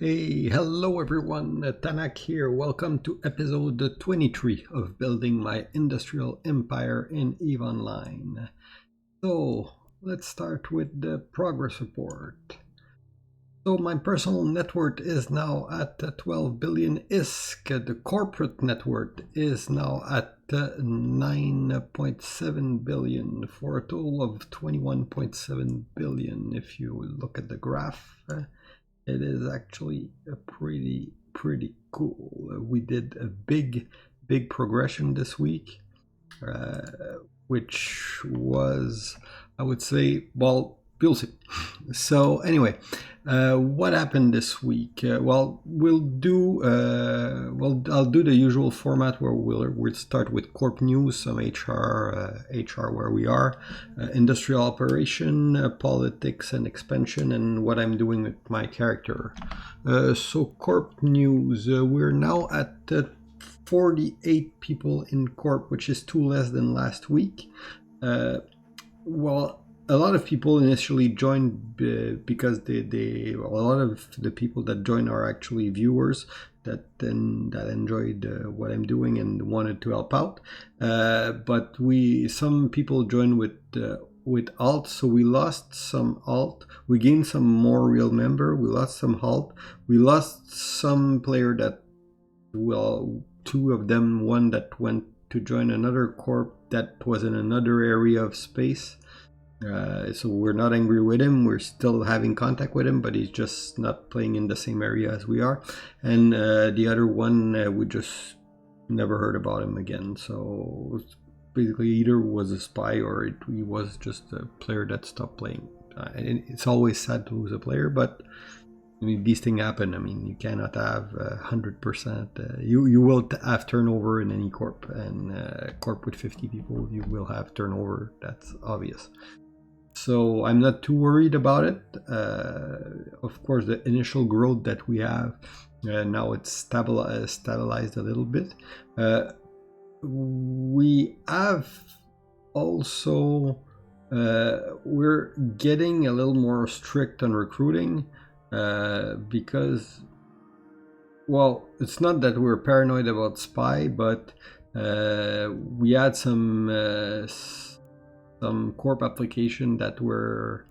Hey, hello everyone, Tanak here. Welcome to episode 23 of Building My Industrial Empire in EVE Online. So, let's start with the progress report. So my personal net worth is now at 12 billion ISK. The corporate net worth is now at 9.7 billion for a total of 21.7 billion. If you look at the graph, it is actually a pretty cool. We did a big progression this week, which was, I would say, well, we'll see. So anyway, what happened this week? I'll do the usual format where we'll start with corp news, some HR where we are, industrial operation, politics and expansion, and what I'm doing with my character. So corp news, we're now at 48 people in corp, which is 2 less than last week. A lot of people initially joined because a lot of the people that join are actually viewers that enjoyed what I'm doing and wanted to help out. But some people joined with alt, so we lost some alt. We gained some more real member. We lost some alt. We lost some player that, well, 2 of them, one that went to join another corp that was in another area of space. So we're not angry with him. We're still having contact with him, but he's just not playing in the same area as we are. And the other one, we just never heard about him again. So basically, either was a spy or he was just a player that stopped playing. And it's always sad to lose a player, but I mean, these things happen. I mean, you cannot have 100%. You will have turnover in any corp, and corp with 50 people, you will have turnover. That's obvious. So I'm not too worried about it. Of course, the initial growth that we have, now it's stabilized a little bit. We have also, we're getting a little more strict on recruiting because, well, it's not that we're paranoid about spy, but we had some corp application that were,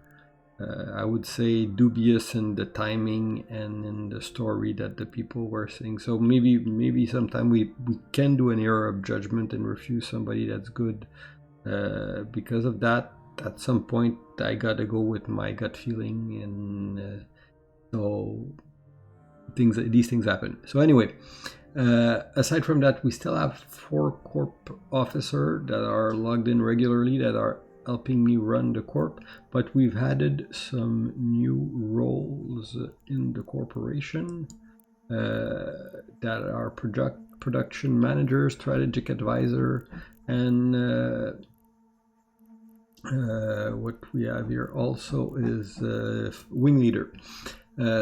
I would say, dubious in the timing and in the story that the people were saying. So maybe sometime we can do an error of judgment and refuse somebody that's good because of that. At some point, I gotta go with my gut feeling, and so these things happen. So anyway. Aside from that, we still have 4 corp officers that are logged in regularly that are helping me run the corp, but we've added some new roles in the corporation that are production manager, strategic advisor, and what we have here also is wing leader.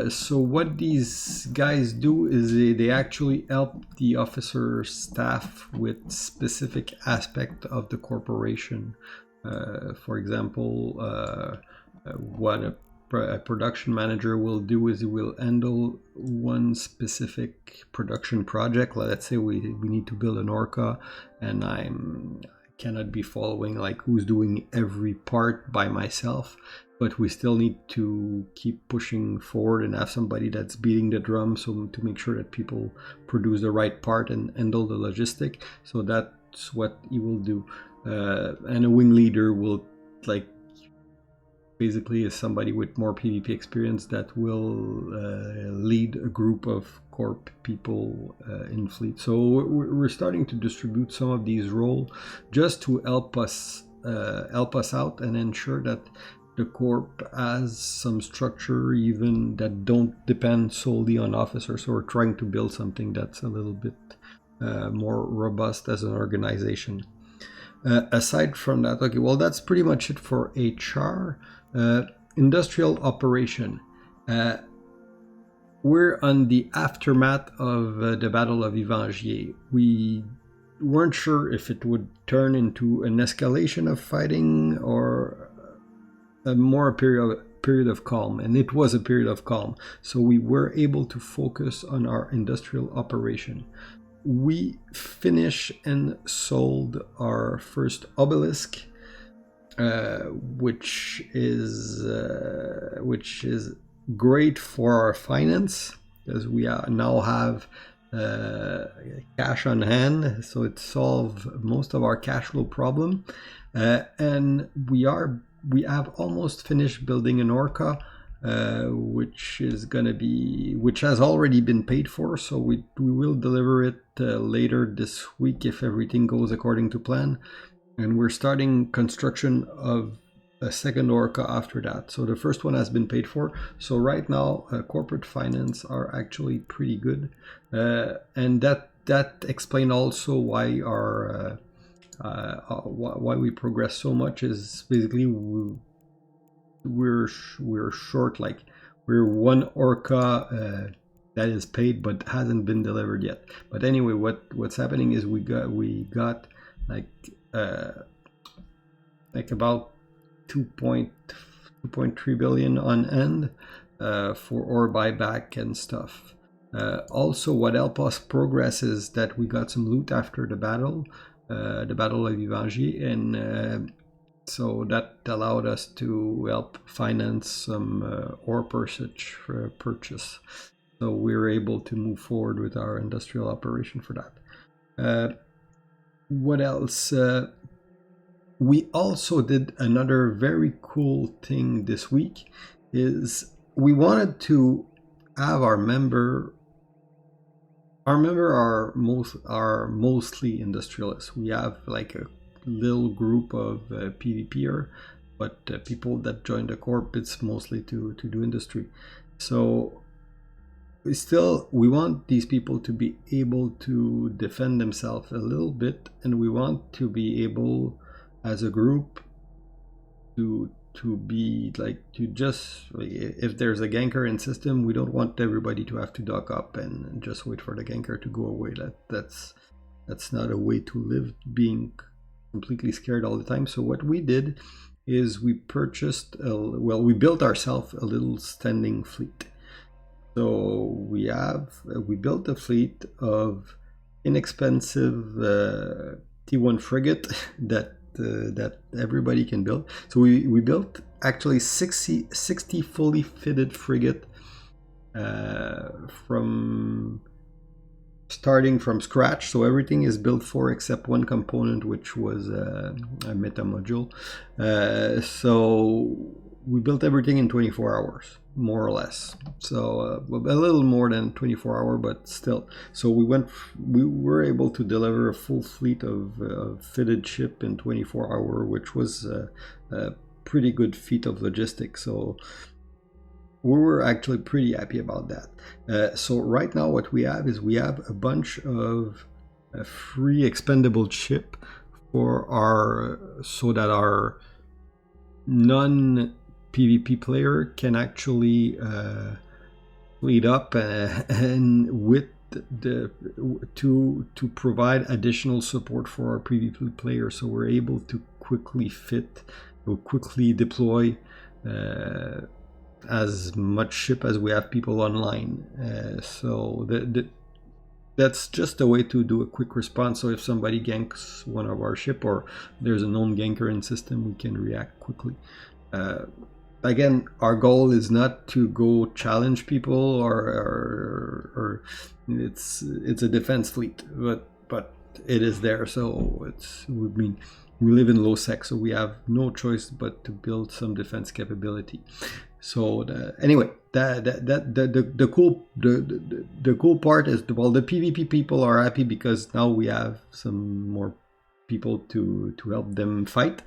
So what these guys do is they actually help the officer staff with specific aspect of the corporation. For example, what a production manager will do is he will handle one specific production project. Let's say we need to build an orca, and I cannot be following like who's doing every part by myself. But we still need to keep pushing forward and have somebody that's beating the drum, so to make sure that people produce the right part and handle the logistic. So that's what he will do. And a wing leader will, like, basically is somebody with more PvP experience that will lead a group of corp people in fleet. So we're starting to distribute some of these roles just to help us out and ensure that the corp has some structure even that don't depend solely on officers. So we're trying to build something that's a little bit more robust as an organization. Aside from that, okay, well, that's pretty much it for HR. Industrial operation. We're on the aftermath of the Battle of Evangier. We weren't sure if it would turn into an escalation of fighting or a more period of calm, and it was a period of calm. So we were able to focus on our industrial operation. We finished and sold our first Obelisk, which is great for our finance, because we now have cash on hand, so it solves most of our cash flow problem. And we have almost finished building an Orca, which has already been paid for, so we will deliver it later this week if everything goes according to plan. And we're starting construction of a second Orca after that. So the first one has been paid for. So right now, corporate finance are actually pretty good, and that explains also why why we progress so much. Is basically we're short, like we're one Orca that is paid but hasn't been delivered yet. But anyway, what's happening is we got like about 2.3 billion on end for ore buyback and stuff. Also, what helped us progress is that we got some loot after the battle of Vivangi, and so that allowed us to help finance some ore purchase. So we were able to move forward with our industrial operation for that. What else? We also did another very cool thing this week. Is we wanted to have our member are mostly industrialists. We have like a little group of PvPer, but people that join the corp, it's mostly to do industry. So we want these people to be able to defend themselves a little bit, and we want to be able as a group to be like, to just, if there's a ganker in system, we don't want everybody to have to dock up and just wait for the ganker to go away. That's not a way to live, being completely scared all the time. So what we did is we built ourselves a little standing fleet. So we built a fleet of inexpensive T1 frigate that everybody can build. So we built actually 60 fully fitted frigate from starting from scratch. So everything is built for except one component, which was a meta module. So we built everything in 24 hours, more or less. So a little more than 24 hours, but still. So we were able to deliver a full fleet of fitted ship in 24 hours, which was a pretty good feat of logistics. So we were actually pretty happy about that. So right now what we have is a bunch of free expendable ship so that our non-PvP player can actually lead up and with to provide additional support for our PvP player. So we're able to quickly deploy as much ship as we have people online. So that's just a way to do a quick response. So if somebody ganks one of our ship, or there's a known ganker in system, we can react quickly. Again, our goal is not to go challenge people, or it's a defense fleet, but it is there. So we live in low sec, so we have no choice but to build some defense capability. So anyway, the cool part is, well, the PvP people are happy because now we have some more people to help them fight,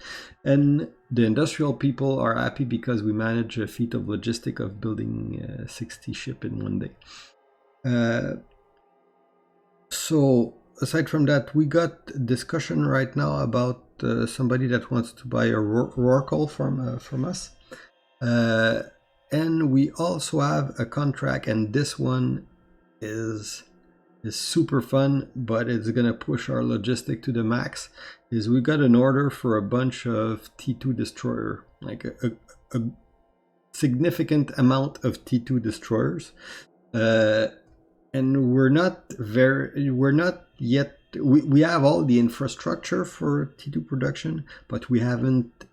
and the industrial people are happy because we manage a feat of logistic of building 60 ship in one day. So aside from that, we got discussion right now about somebody that wants to buy a Rorqual from us. And we also have a contract, and this one is super fun, but it's gonna push our logistic to the max. Is we got an order for a bunch of T2 destroyer, like a significant amount of T2 destroyers, and we're not yet. We have all the infrastructure for T2 production, but we haven't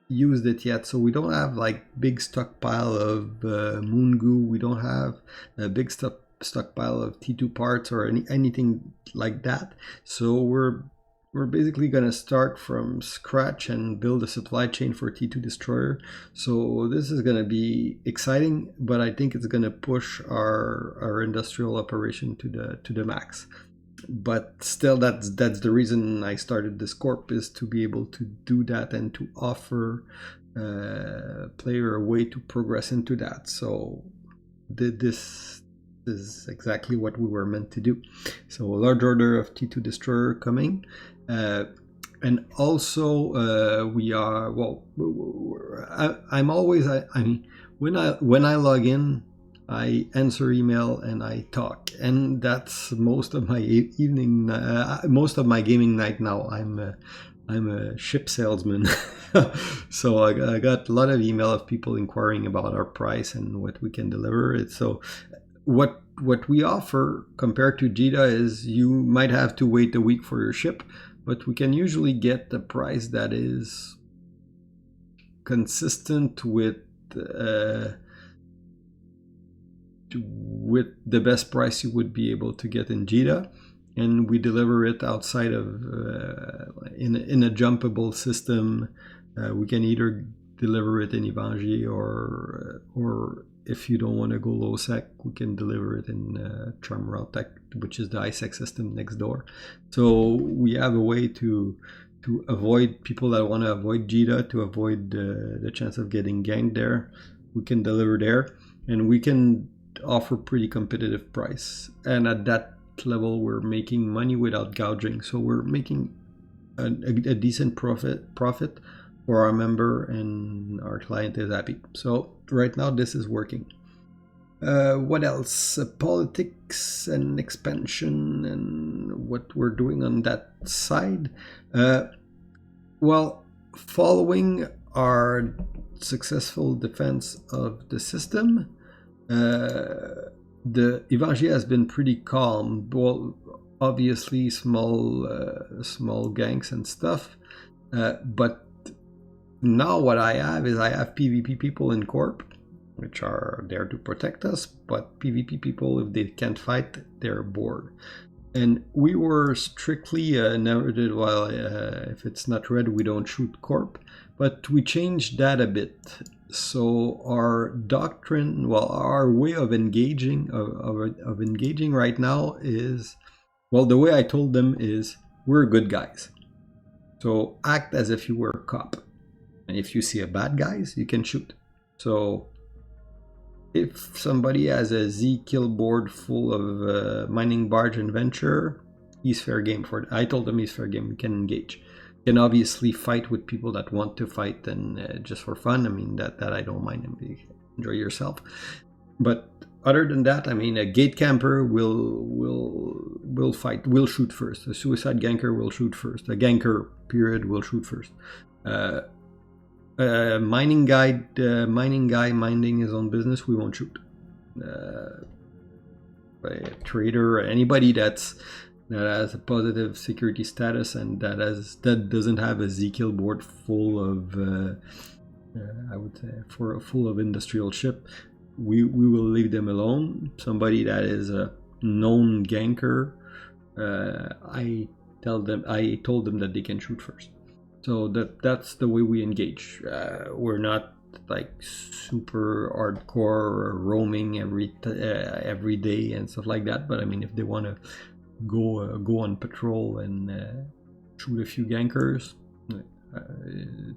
used it yet. So we don't have like big stockpile of moon goo. We don't have a big stockpile of T2 parts or anything like that. So we're basically going to start from scratch and build a supply chain for T2 destroyer. So this is going to be exciting, but I think it's going to push our industrial operation to the max. But still, that's the reason I started this corp, is to be able to do that and to offer player a way to progress into that. So this is exactly what we were meant to do. So a large order of T2 destroyer coming, and also we are, well, I'm always, I mean, when I log in, I answer email and I talk, and that's most of my evening, most of my gaming night now. I'm a ship salesman, so I got a lot of email of people inquiring about our price and what we can deliver. It so what we offer compared to JITA is you might have to wait a week for your ship, but we can usually get the price that is consistent with the best price you would be able to get in JITA, and we deliver it outside of in a jumpable system. We can either deliver it in Evangie or if you don't want to go low sec, we can deliver it in Charm Tech, which is the ISEC system next door. So we have a way to avoid people that want to avoid JITA, to avoid the chance of getting ganked there. We can deliver there, and we can offer pretty competitive price, and at that level we're making money without gouging, so we're making a decent profit for our member, and our client is happy. So right now this is working. What else? Politics and expansion and what we're doing on that side. Well, following our successful defense of the system, the Evangie has been pretty calm. Well, obviously small ganks and stuff, but now what I have is I have PvP people in Corp, which are there to protect us, but PvP people, if they can't fight, they're bored. And we were strictly never did, well, if it's not red, we don't shoot Corp, but we changed that a bit. So our doctrine, well, our way of engaging of engaging right now is, well, the way I told them is, we're good guys. So act as if you were a cop, and if you see a bad guys, you can shoot. So if somebody has a Z kill board full of mining barge and venture, he's fair game for it. I told them he's fair game. We can engage. You can obviously fight with people that want to fight, and just for fun. I mean, that I don't mind. Enjoy yourself. But other than that, I mean, a gate camper will fight. Will shoot first. A suicide ganker will shoot first. A ganker period will shoot first. Mining guy minding his own business, we won't shoot. A trader, anybody that has a positive security status and that doesn't have a Z-kill board full of I would say full of industrial ship, we will leave them alone. Somebody that is a known ganker, I told them that they can shoot first. So that's the way we engage. We're not like super hardcore roaming every day and stuff like that. But I mean, if they want to go on patrol and shoot a few gankers,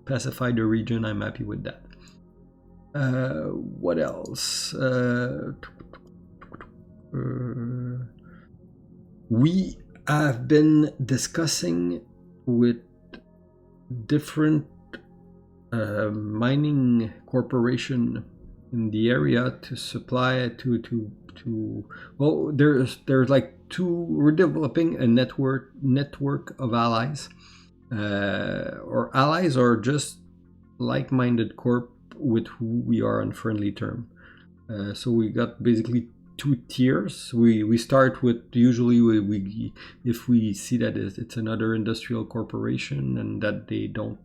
pacify the region, I'm happy with that. What else? We have been discussing with different mining corporation in the area to supply to well, there's like we're developing a network of allies, or allies, or just like-minded corp with who we are on friendly term. So we got basically 2 tiers. We start with, usually we if we see that it's another industrial corporation and that they don't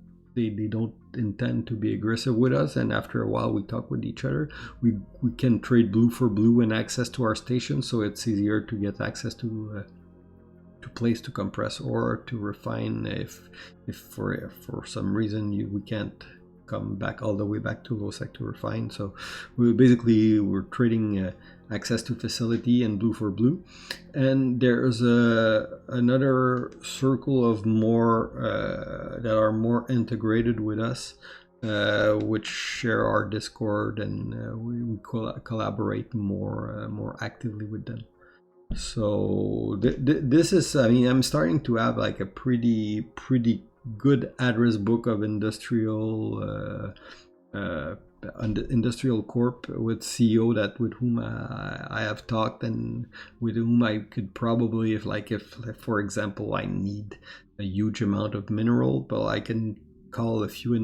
intend to be aggressive with us, and after a while we talk with each other, we can trade blue for blue and access to our station, so it's easier to get access to place to compress or to refine if for some reason we can't come back all the way back to low sec to refine. So we're trading access to facility and blue for blue. And there's another circle of more that are more integrated with us, which share our Discord, and we collaborate more actively with them. So this is, I mean, I'm starting to have like a pretty good address book of industrial corp with CEO with whom I have talked, and with whom I could probably, if for example I need a huge amount of mineral, but I can call a few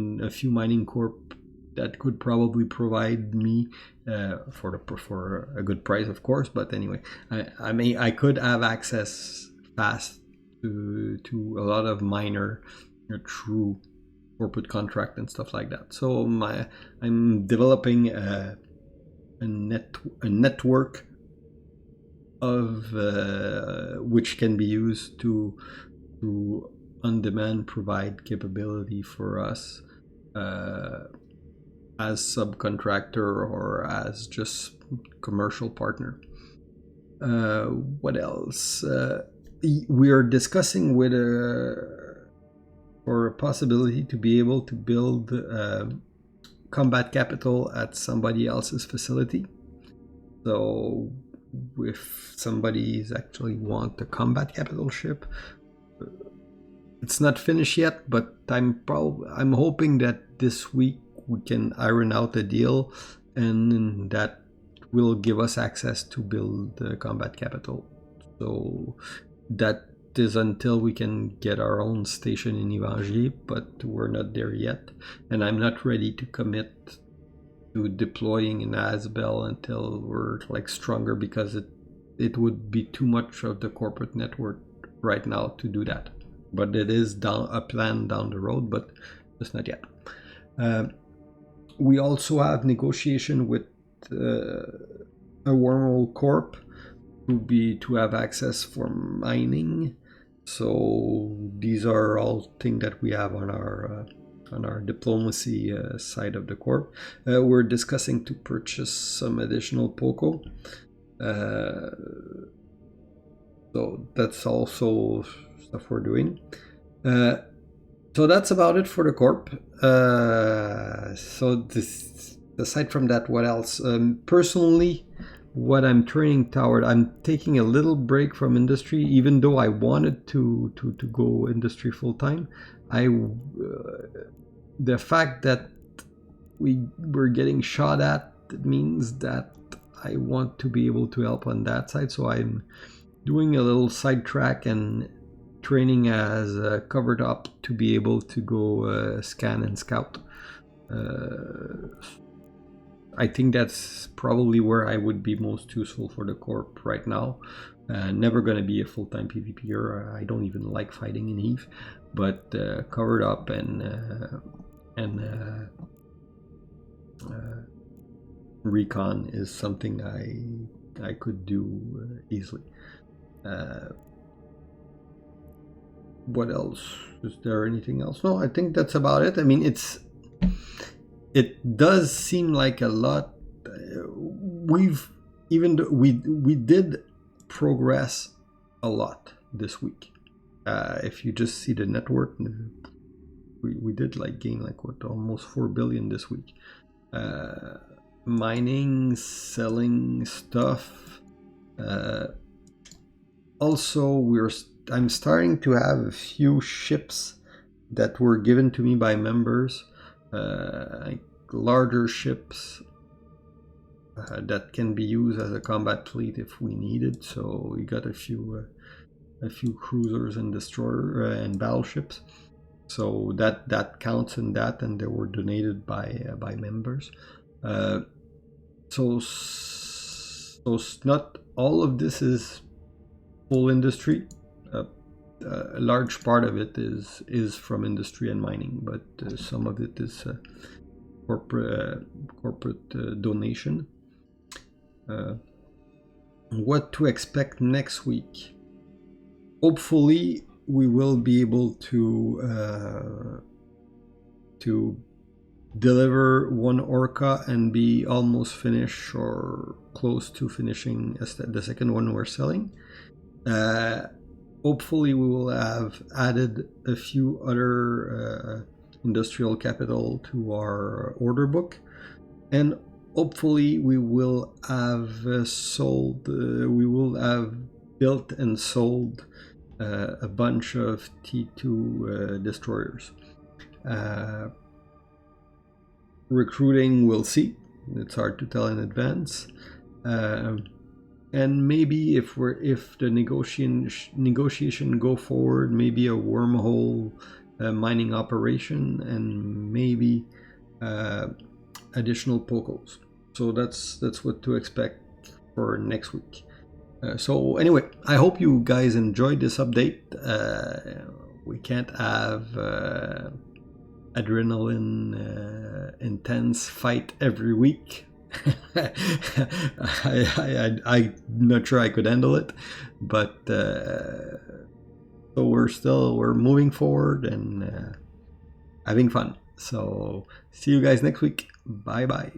mining corp that could probably provide me for a good price, of course. But anyway, I could have access fast to a lot of minor through corporate contract and stuff like that. So I'm developing a network of which can be used to on demand provide capability for us as subcontractor or as just commercial partner. What else? We are discussing with for a possibility to be able to build combat capital at somebody else's facility. So if somebody's actually want a combat capital ship, it's not finished yet, but I'm hoping that this week we can iron out a deal, and that will give us access to build combat capital. So that is until we can get our own station in Yvangier, but we're not there yet, and I'm not ready to commit to deploying in Asbel until we're like stronger, because it would be too much of the corporate network right now to do that. But it is a plan down the road, but just not yet. We also have negotiation with a Wormhole Corp to have access for mining. So these are all things that we have on our diplomacy side of the corp. We're discussing to purchase some additional POCO. So that's also stuff we're doing. So that's about it for the corp. So aside from that, what else? Personally, what I'm turning toward, I'm taking a little break from industry, even though I wanted to go industry full time. The fact that we're getting shot at means that I want to be able to help on that side. So I'm doing a little sidetrack and training as covered up to be able to go scan and scout. I think that's probably where I would be most useful for the corp right now. Never going to be a full-time PvPer. I don't even like fighting in Eve, but covered up and recon is something I could do easily. What else? Is there anything else? No, I think that's about it. I mean, it does seem like a lot. We did progress a lot this week. If you just see the network, we did gain almost 4 billion this week. Mining, selling stuff. Also, I'm starting to have a few ships that were given to me by members, larger ships that can be used as a combat fleet if we need it. So we got a few cruisers and destroyer and battleships. So that counts in that, and they were donated by members. So not all of this is full industry. A large part of it is from industry and mining, but some of it is corporate donation. What to expect next week? Hopefully, we will be able to deliver one orca and be almost finished or close to finishing the second one we're selling. Hopefully we will have added a few other industrial capital to our order book, and hopefully we will have we will have built and sold a bunch of T2 destroyers. Recruiting, we'll see. It's hard to tell in advance. And maybe if the negotiation go forward, maybe a wormhole mining operation, and maybe additional POCOs. So that's what to expect for next week. So anyway, I hope you guys enjoyed this update. We can't have adrenaline intense fight every week. I'm not sure I could handle it, but so we're moving forward and having fun. So see you guys next week. Bye bye.